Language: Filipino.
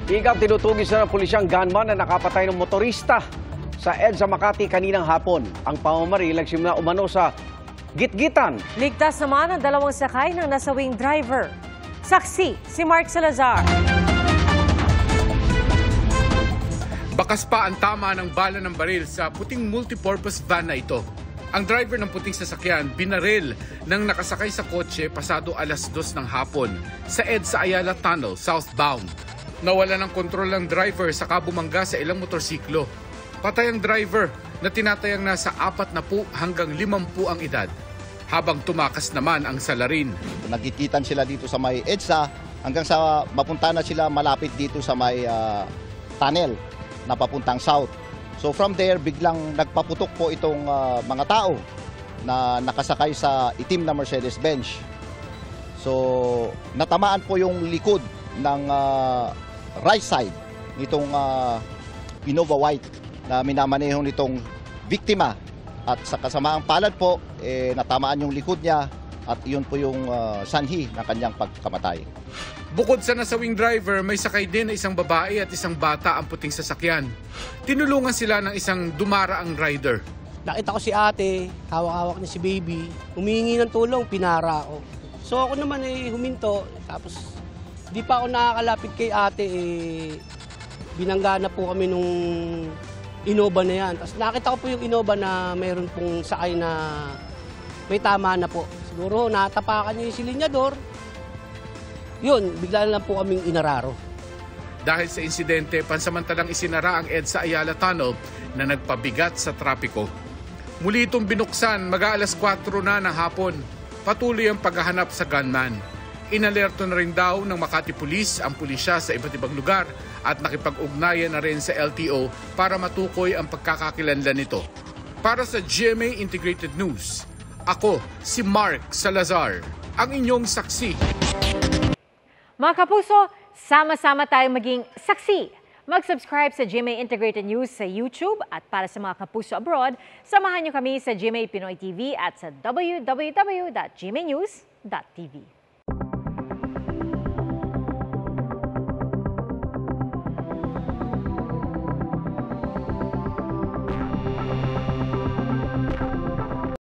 Higap tinutugis na ng pulisyang gunman na nakapatay ng motorista sa EDSA Makati kaninang hapon. Ang pamamaril nagsimula umano sa gitgitan. Ligtas naman ang dalawang sakay ng nasawing driver. Saksi si Mark Salazar. Bakas pa ang tama ng bala ng baril sa puting multipurpose van na ito. Ang driver ng puting sasakyan binaril nang nakasakay sa kotse pasado alas 2 ng hapon sa EDSA Ayala Tunnel southbound. Nawala ng kontrol ng driver sa kabumangga sa ilang motorsiklo. Patay ang driver na tinatayang nasa 40 hanggang 50 ang edad. Habang tumakas naman ang salarin. Nagkikitan sila dito sa may EDSA hanggang sa mapunta na sila malapit dito sa may tunnel na papuntang south. So from there, biglang nagpaputok po itong mga tao na nakasakay sa itim na Mercedes-Benz. So natamaan po yung likod ng right side nitong Innova White na minamaneho nitong biktima. At sa kasamaang palad po, natamaan yung likod niya at iyon po yung sanhi ng kanyang pagkamatay. Bukod sa nasawing driver, may sakay din na isang babae at isang bata ang puting sasakyan. Tinulungan sila ng isang dumaraang rider. Nakita ko si ate, hawak-hawak niya si baby, humingi ng tulong, pinara ako. So ako naman huminto, tapos di pa ako nakakalapit kay ate, binangga na po kami nung Innova na yan. Tapos nakita ko po yung Innova na mayroon pong sakay na may tama na po. Siguro natapakan niya yung silinyador. Yun, bigla lang po kaming inararo. Dahil sa insidente, pansamantalang isinara ang EDSA Ayala Tunnel na nagpabigat sa trapiko. Muli itong binuksan mag-aalas 4 na ng hapon. Patuloy ang paghahanap sa gunman. Inalerto na rin daw ng Makati Police ang pulisya sa iba't ibang lugar at nakipag-ugnayan na rin sa LTO para matukoy ang pagkakakilanlan nito. Para sa GMA Integrated News, ako si Mark Salazar, ang inyong saksi. Mga kapuso, sama-sama tayong maging saksi. Mag-subscribe sa GMA Integrated News sa YouTube at para sa mga kapuso abroad, samahan niyo kami sa GMA Pinoy TV at sa www.gmanews.tv.